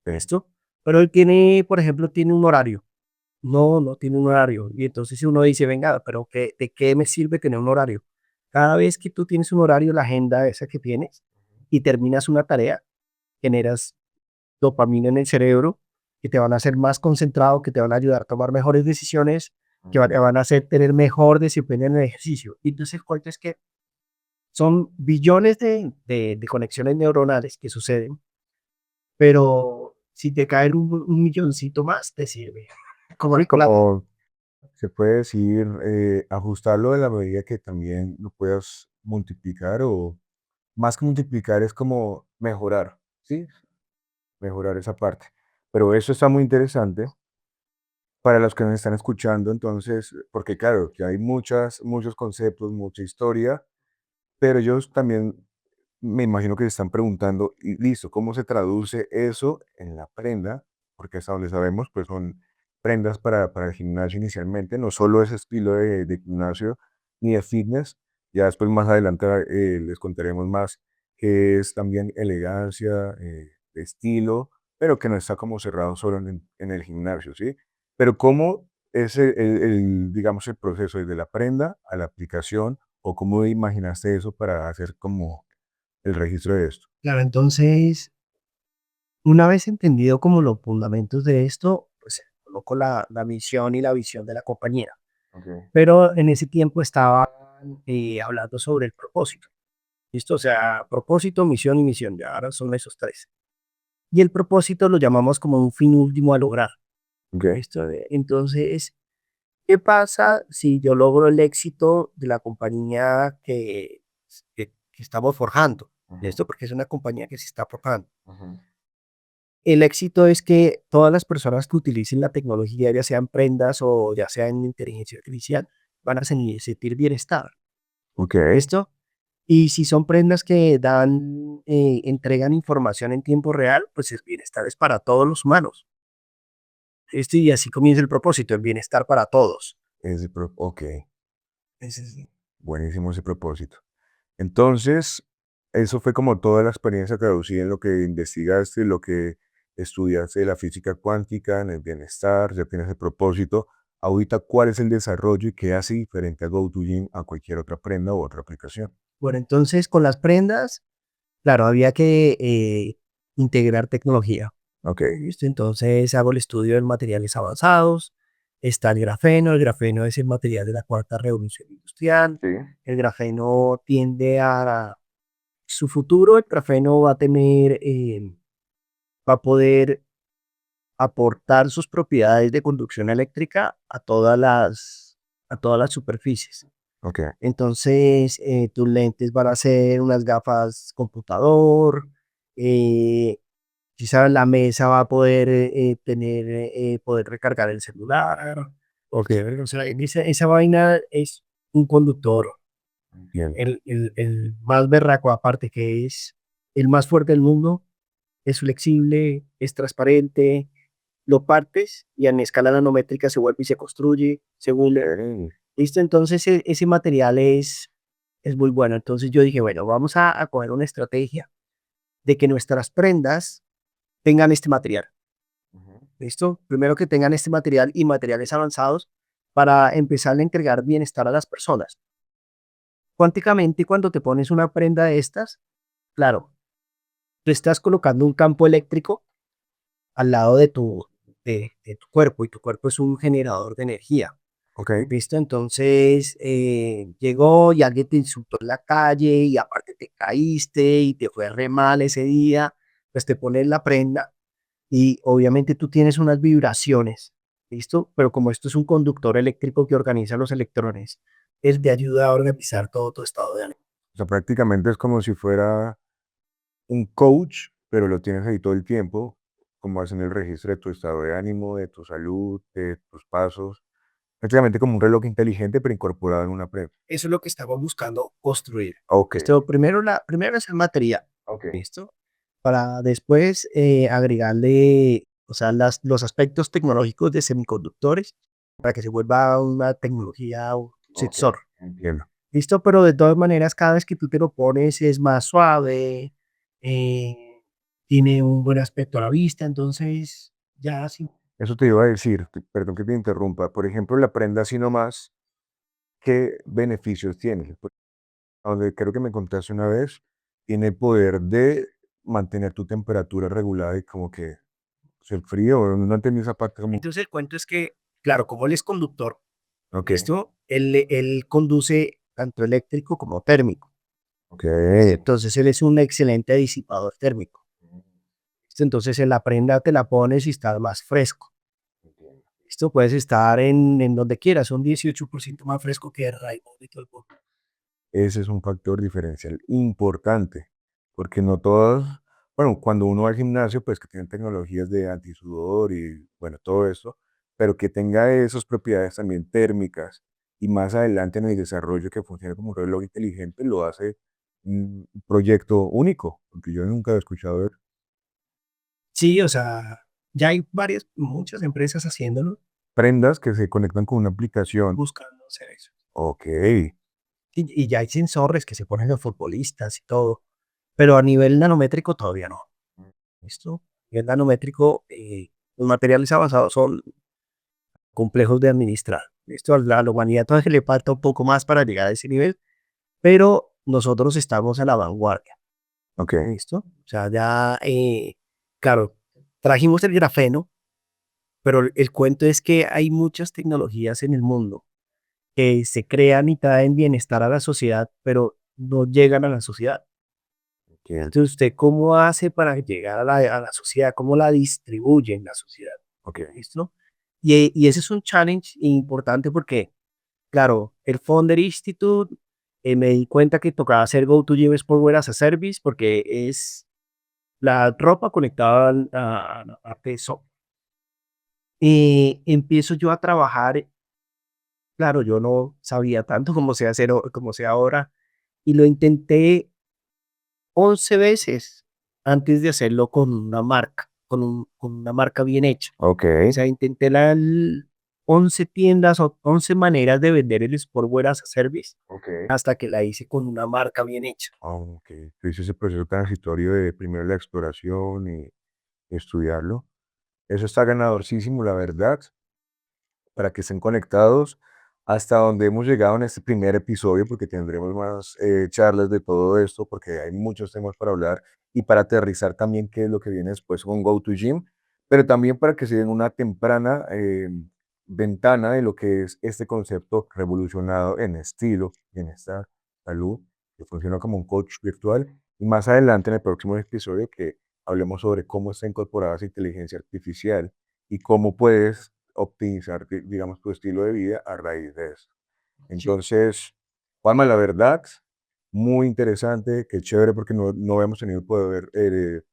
Sí. ¿listo? Pero él tiene, por ejemplo, tiene un horario. No, no tiene un horario. Y entonces si uno dice, venga, pero ¿de qué me sirve tener un horario? Cada vez que tú tienes un horario, la agenda esa que tienes, y terminas una tarea, generas dopamina en el cerebro, que te van a hacer más concentrado, que te van a ayudar a tomar mejores decisiones, que te van a hacer tener mejor desempeño en el ejercicio. Y entonces el cuento es que son billones de conexiones neuronales que suceden, pero si te cae un milloncito más, te sirve. Como Sí, el plata. como se puede decir, ajustarlo de la medida que también lo puedas multiplicar o más que multiplicar es como mejorar, ¿sí? Mejorar esa parte. Pero eso está muy interesante para los que nos están escuchando, entonces, porque claro, que hay muchos conceptos, mucha historia, pero ellos también me imagino que se están preguntando, y listo, ¿cómo se traduce eso en la prenda? Porque hasta donde sabemos, pues son prendas para el gimnasio inicialmente, no solo ese estilo de gimnasio ni de fitness, ya después más adelante les contaremos más que es también elegancia, estilo, pero que no está como cerrado solo en el gimnasio, ¿sí? Pero ¿cómo es digamos, el proceso desde la prenda a la aplicación o cómo imaginaste eso para hacer como el registro de esto? Claro, entonces, una vez entendido como los fundamentos de esto, pues se colocó la misión y la visión de la compañía. Okey. Pero en ese tiempo estaban hablando sobre el propósito. ¿Listo? O sea, propósito, misión y misión. Ya ahora son esos tres. Y el propósito lo llamamos como un fin último a lograr. Okey. ¿Listo? Entonces, ¿qué pasa si yo logro el éxito de la compañía que estamos forjando? Ujú, ¿Listo? Porque es una compañía que se está forjando. ujú. El éxito es que todas las personas que utilicen la tecnología, ya sean prendas o ya sea en inteligencia artificial, van a sentir bienestar. Okey. ¿Listo? Y si son prendas que dan, entregan información en tiempo real, pues el bienestar es para todos los humanos. Y así comienza el propósito, el bienestar para todos. Ok, Ese es- buenísimo ese propósito. Entonces, eso fue como toda la experiencia traducida en lo que investigaste, lo que estudiaste de la física cuántica, en el bienestar, ya tienes el propósito. Ahorita, ¿cuál es el desarrollo y qué hace diferente a GoToGym a cualquier otra prenda u otra aplicación? Bueno, entonces con las prendas, claro, había que integrar tecnología. Ok, ¿Listo? Entonces hago el estudio de materiales avanzados. Está el grafeno es el material de la cuarta revolución industrial. sí, El grafeno tiende a su futuro, el grafeno va a tener, va a poder aportar sus propiedades de conducción eléctrica a todas las superficies. ok, Entonces, tus lentes van a ser unas gafas computador, eh, quizás la mesa va a poder tener, poder recargar el celular. Ok, o sea, esa vaina es un conductor, entiendo. el más berraco, aparte que es el más fuerte del mundo, es flexible, es transparente, lo partes y en escala nanométrica se vuelve y se construye según. Ok, ¿Listo? Entonces ese material es muy bueno. Entonces yo dije, bueno, vamos a coger una estrategia de que nuestras prendas tengan este material. ujú, ¿Listo? Primero que tengan este material y materiales avanzados para empezar a entregar bienestar a las personas. Cuánticamente, cuando te pones una prenda de estas, claro, tú estás colocando un campo eléctrico al lado de tu cuerpo y tu cuerpo es un generador de energía. ok, ¿Listo? Entonces llegó y alguien te insultó en la calle y aparte te caíste y te fue re mal ese día, pues te pones la prenda y obviamente tú tienes unas vibraciones, ¿listo? Pero como esto es un conductor eléctrico que organiza los electrones, es de ayuda a organizar todo tu estado de ánimo. o sea, prácticamente es como si fuera un coach, pero lo tienes ahí todo el tiempo, como hacen el registro de tu estado de ánimo, de tu salud, de tus pasos. Prácticamente como un reloj inteligente, pero incorporado en una prenda. Eso es lo que estamos buscando construir. Ok, Esto primero es el material, ok. ¿listo? Para después agregarle, o sea, los aspectos tecnológicos de semiconductores para que se vuelva una tecnología, un Ok, sensor. entiendo. ¿Listo? Pero de todas maneras, cada vez que tú te lo pones es más suave, eh, tiene un buen aspecto a la vista, entonces ya sí. Eso te iba a decir, perdón que te interrumpa. Por ejemplo, la prenda así nomás, ¿qué beneficios tiene? Donde creo que me contaste una vez, tiene el poder de mantener tu temperatura regulada y como que pues, el frío, no entendí esa parte como, Entonces el cuento es que, claro, como él es conductor, ok, ¿listo? Él conduce tanto eléctrico como térmico. ok, ¿Listo? Entonces él es un excelente disipador térmico. ¿Listo? Entonces en la prenda te la pones y estás más fresco. entiendo. ¿Listo? Puedes estar en donde quieras, un 18% más fresco que el Rainbow y todo el mundo. Ese es un factor diferencial importante, porque no todos, bueno, cuando uno va al gimnasio, pues que tienen tecnologías de antisudor y bueno, todo eso, pero que tenga esas propiedades también térmicas y más adelante en el desarrollo que funcione como un reloj inteligente, lo hace un proyecto único, porque yo nunca he escuchado de eso. Sí, o sea, ya hay muchas empresas haciéndolo, Prendas que se conectan con una aplicación. buscando hacer eso. Ok, Y ya hay sensores que se ponen en futbolistas y todo, pero a nivel nanométrico todavía no. ¿Listo? A nivel nanométrico, los materiales avanzados son complejos de administrar. ¿Listo? A la humanidad todavía le falta un poco más para llegar a ese nivel, pero nosotros estamos a la vanguardia. ok, ¿Listo? O sea, ya, claro, trajimos el grafeno, pero el cuento es que hay muchas tecnologías en el mundo que se crean y traen bienestar a la sociedad, pero no llegan a la sociedad. entiendo, Entonces, ¿usted cómo hace para llegar a la sociedad? ¿Cómo la distribuye en la sociedad? ok, ¿Listo? Y ese es un challenge importante porque, claro, el Founder Institute, me di cuenta que tocaba hacer Go2Gym Sportswear as a Service porque es la ropa conectada a peso. Y empiezo yo a trabajar, claro, yo no sabía tanto como sé hacer, como sé ahora, y lo intenté 11 veces antes de hacerlo con una marca, con una marca bien hecha. Ok, O sea, intenté 11 tiendas o 11 maneras de vender el Sportwear as a Service ok. hasta que la hice con una marca bien hecha. Ok. Tú hiciste ese proceso transitorio de primero la exploración y estudiarlo. Eso está ganadorcísimo, la verdad, para que estén conectados hasta donde hemos llegado en este primer episodio, porque tendremos más charlas de todo esto, porque hay muchos temas para hablar y para aterrizar también qué es lo que viene después con Go to Gym, pero también para que se den una temprana ventana de lo que es este concepto revolucionado en estilo y en esta salud, que funciona como un coach virtual. Y más adelante en el próximo episodio que hablemos sobre cómo está incorporada esa inteligencia artificial y cómo puedes optimizar, digamos, tu estilo de vida a raíz de eso. Sí, Entonces, Juanma, la verdad, muy interesante, qué chévere porque no hemos tenido poder,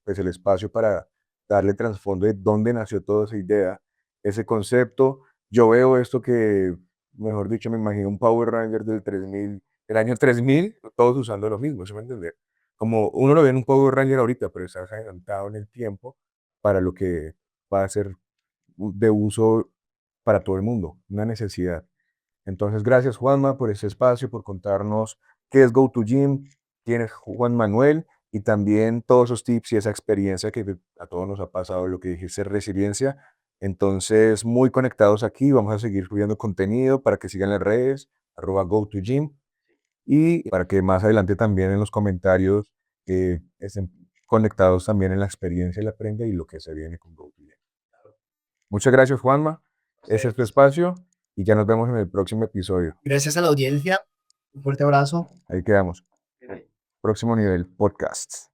pues el espacio para darle trasfondo de dónde nació toda esa idea, ese concepto. Yo veo esto que, mejor dicho, me imagino un Power Ranger del 3000, el año 3000, todos usando lo mismo, ¿se me entiende? Como uno lo ve en un Power Ranger ahorita, pero está adelantado en el tiempo para lo que va a ser de uso para todo el mundo, una necesidad. Entonces, gracias Juanma por ese espacio, por contarnos qué es Go2Gym, quién es Juan Manuel y también todos esos tips y esa experiencia que a todos nos ha pasado, lo que dijiste, resiliencia. Entonces, muy conectados aquí, vamos a seguir subiendo contenido para que sigan las redes, @Go2Gym y para que más adelante también en los comentarios estén conectados también en la experiencia y la aprenda y lo que se viene con Go2Gym. Muchas gracias, Juanma. Ese es tu ustedes. espacio y ya nos vemos en el próximo episodio. Gracias a la audiencia. Un fuerte abrazo. Ahí quedamos. Próximo nivel, podcast.